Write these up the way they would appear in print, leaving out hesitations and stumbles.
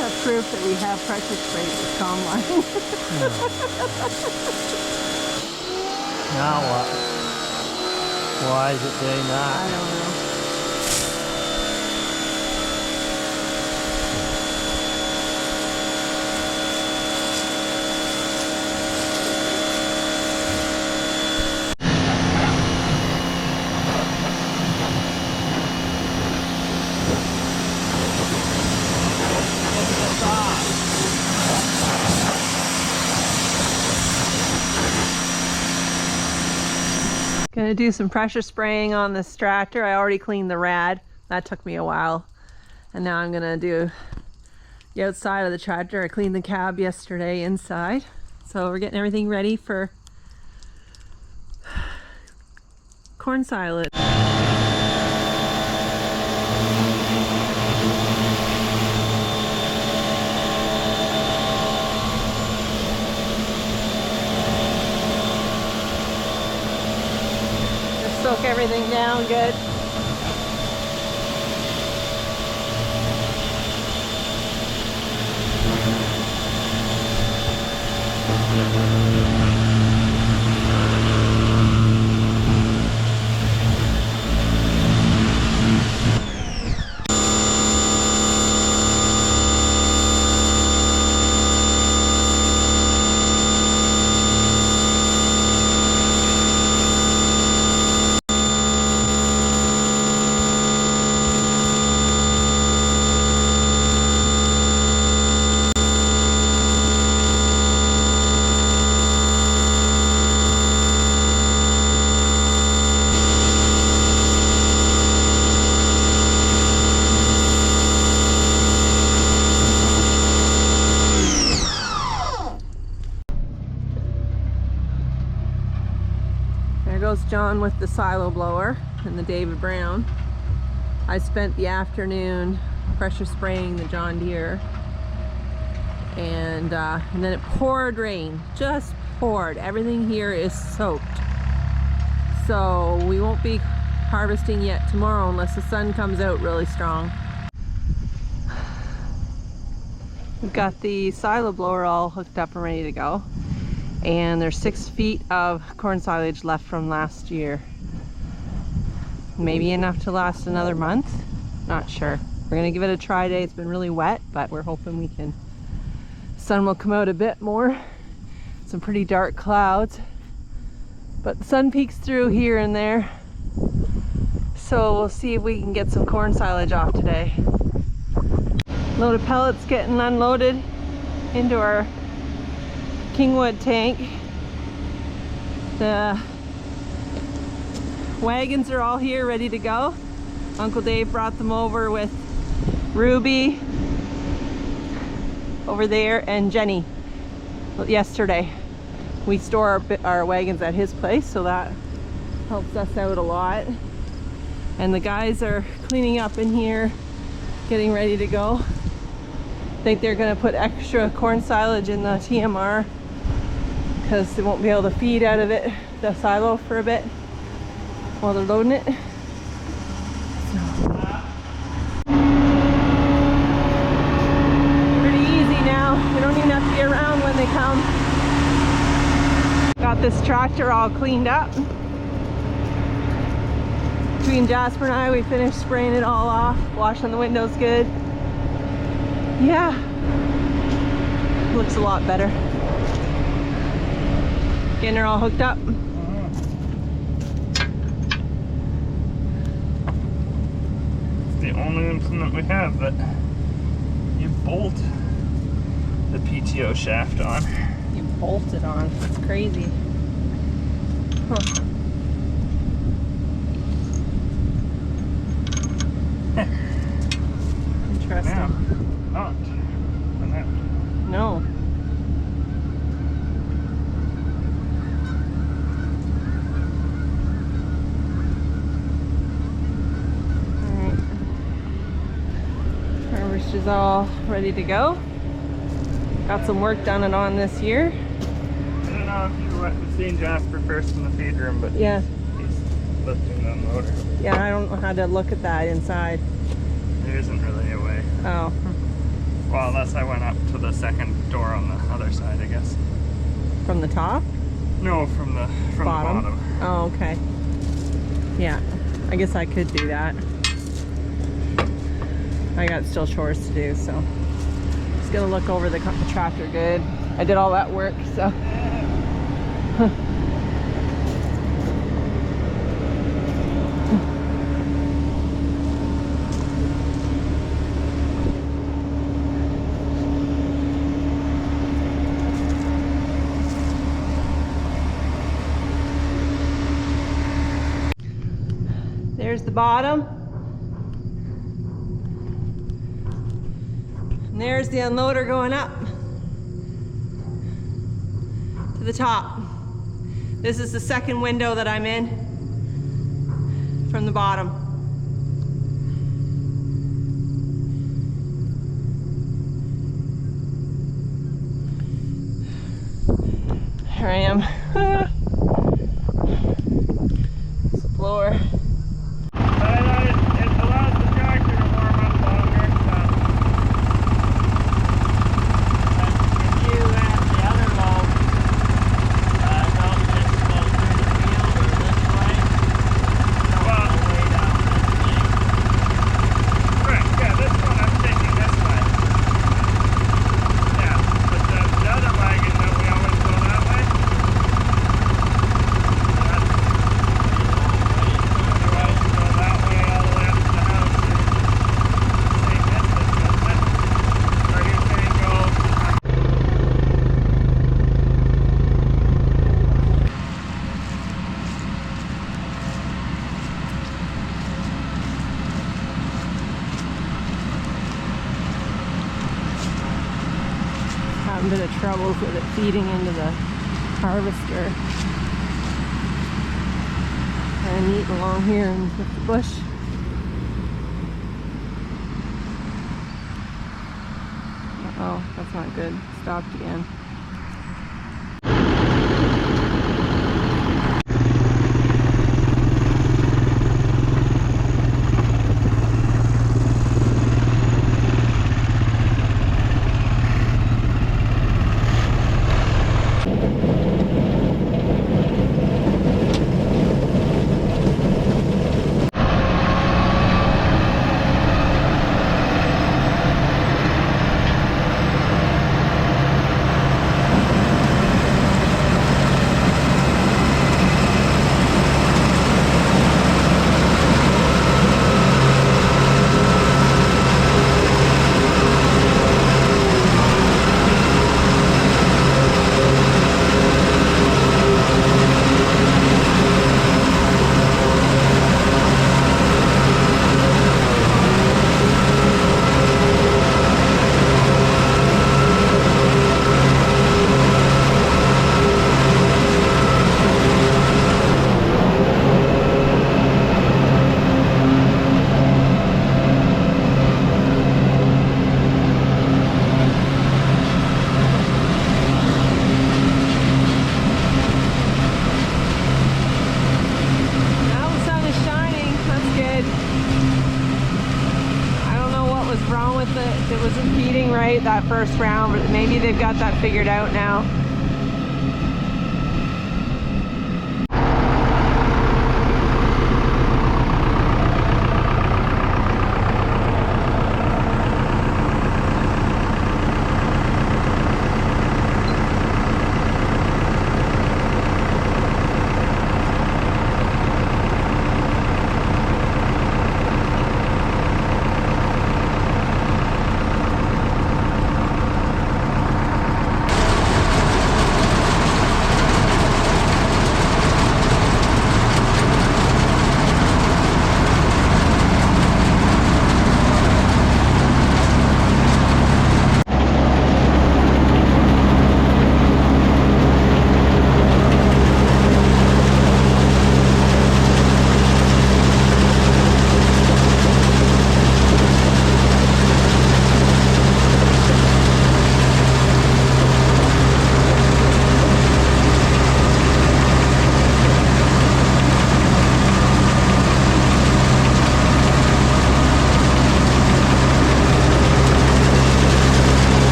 That's proof that we have pressure spray with combine. Now what? Why is it doing that? I don't know. Gonna do some pressure spraying on this tractor. I already cleaned the rad. That took me a while. And now I'm gonna do the outside of the tractor. I cleaned the cab yesterday inside. So we're getting everything ready for corn silage. Soak everything down good. There goes John with the silo blower and the David Brown. I spent the afternoon pressure spraying the John Deere, and then it poured rain, just poured. Everything here is soaked. So we won't be harvesting yet tomorrow unless the sun comes out really strong. We've got the silo blower all hooked up and ready to go. And there's 6 feet of corn silage left from last year. Maybe enough to last another month. Not sure. We're gonna give it a try day. It's been really wet, but we're hoping we can, sun will come out a bit more. Some pretty dark clouds, but the sun peeks through here and there. So we'll see if we can get some corn silage off today. Load of pellets getting unloaded into our Kingwood tank. The wagons are all here ready to go. Uncle Dave brought them over with Ruby over there and Jenny yesterday. We store our wagons at his place, so that helps us out a lot. And the guys are cleaning up in here, getting ready to go. I think they're going to put extra corn silage in the TMR because they won't be able to feed out of it, the silo, for a bit while they're loading it. So. Pretty easy now. We don't even have to be around when they come. Got this tractor all cleaned up. Between Jasper and I, we finished spraying it all off, washing the windows good. Yeah, looks a lot better. Getting her all hooked up. It's the only implement we have that you bolt the PTO shaft on. You bolt it on. That's crazy. Huh. Interesting. Now, not on that. No. Harvest is all ready to go. Got some work done and on this year. I don't know if you went to see Jasper first in the feed room, but yeah, he's lifting the unloader. Yeah, I don't know how to look at that inside. There isn't really a way. Oh. Well, unless I went up to the second door on the other side, I guess. From the top? No, from the bottom. Oh, okay. Yeah, I guess I could do that. I got still chores to do, so just gonna look over the tractor good. I did all that work, so. There's the bottom. And there's the unloader going up to the top. This is the second window that I'm in from the bottom. Here I am. It's the floor. It allows the tractor to warm up longer, so. If you have the other load, don't just go through the field or this way. Well, Don't go way down this thing. right, yeah, this one I'm taking this way. Yeah, but the other wagon that we always go that way. Otherwise you go that way all the way up to the house. Same distance, isn't it? Or you can go. Having a bit of troubles with it feeding into the harvester. And eating along here in the bush. Oh, that's not good. Stopped again. It wasn't feeding right that first round, but maybe they've got that figured out now.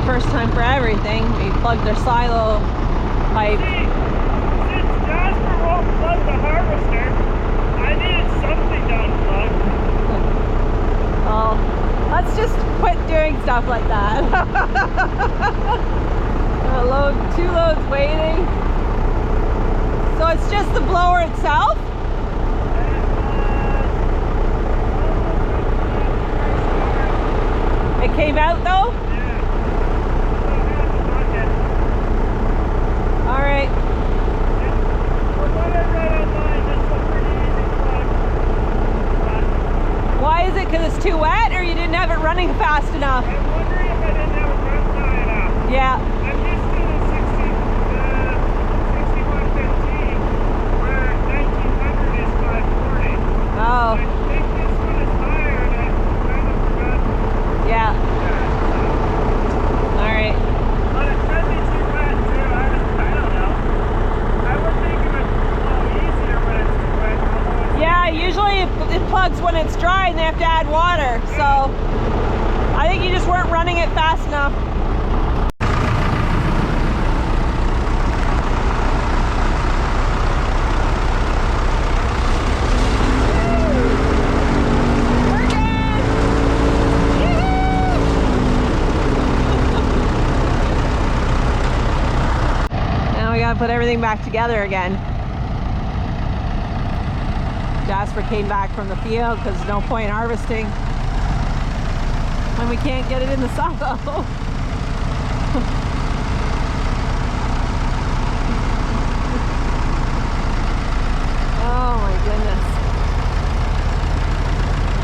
first time for everything. We plugged our silo pipe. See, since Jasper won't plug the harvester, I needed something to unplug. Oh, let's just quit doing stuff like that. Two loads waiting. So it's just the blower itself? It came out though? All right. Why is it? Because it's too wet, or you didn't have it running fast enough? I'm wondering if I didn't have it run high enough. Yeah. I'm used to the 6115, where 1900 is 540. Oh. I think this one is higher, and I kind of forgot. Yeah. All right. But it could be too wet too. I don't know. I would think it would flow easier when it's too wet. Yeah, usually it plugs when it's dry and they have to add water. So I think you just weren't running it fast enough. Now we gotta put everything back together again. Jasper came back from the field because there's no point harvesting when we can't get it in the silo. Oh my goodness.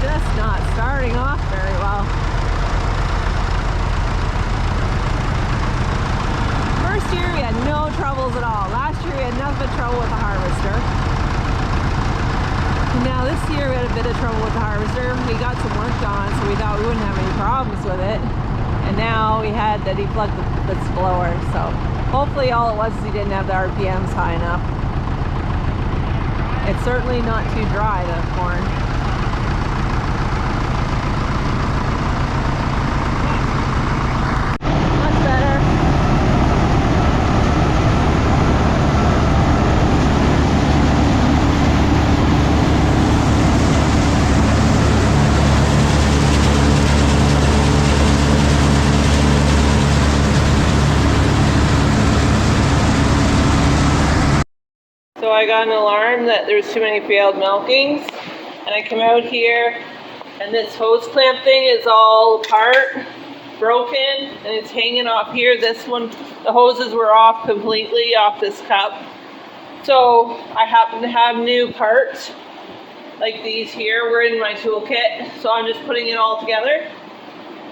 Just not starting off very well. First year we had no troubles at all. Last year we had nothing but trouble with the harvester. Now this year we had a bit of trouble with the harvester. We got some work done, so we thought we wouldn't have any problems with it. And now we had to deplug the blower. So hopefully all it was is he didn't have the RPMs high enough. It's certainly not too dry, the corn. Much better. So I got an alarm that there was too many failed milkings, and I come out here and this hose clamp thing is all apart, broken, and it's hanging off here. This one, the hoses were off completely off this cup. So I happen to have new parts like these here were in my toolkit, so I'm just putting it all together,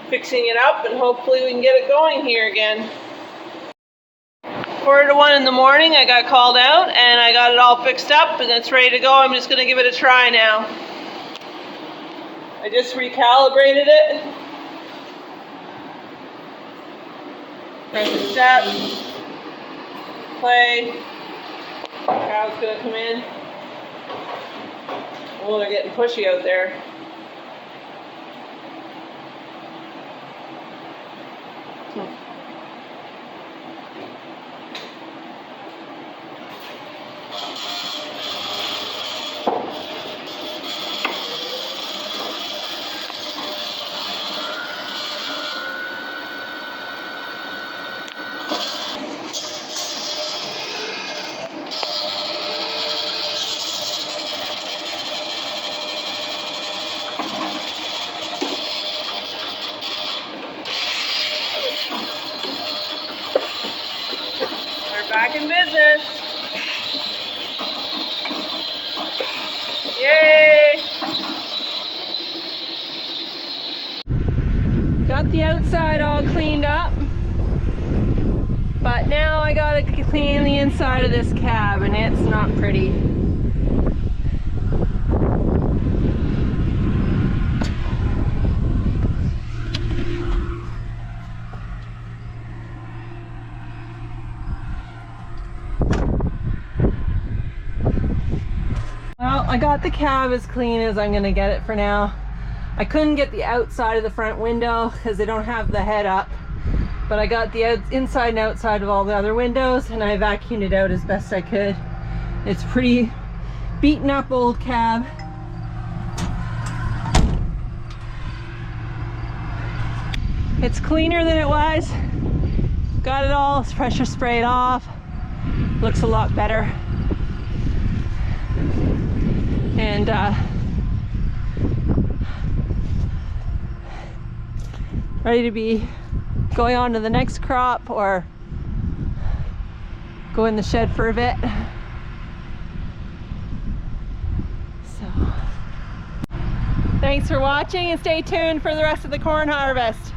fixing it up, and hopefully we can get it going here again. 1:45 in the morning, I got called out and I got it all fixed up and it's ready to go. I'm just going to give it a try now. I just recalibrated it. Press the step. Play. Cow's going to come in. Oh, they're getting pushy out there. Back in business. Yay! Got the outside all cleaned up, but now I gotta clean the inside of this cab and it's not pretty. Well, I got the cab as clean as I'm gonna get it for now. I couldn't get the outside of the front window because they don't have the head up. But I got the inside and outside of all the other windows, and I vacuumed it out as best I could. It's pretty beaten up old cab. It's cleaner than it was. Got it all pressure sprayed off. Looks a lot better. And ready to be going on to the next crop or go in the shed for a bit. So thanks for watching and stay tuned for the rest of the corn harvest.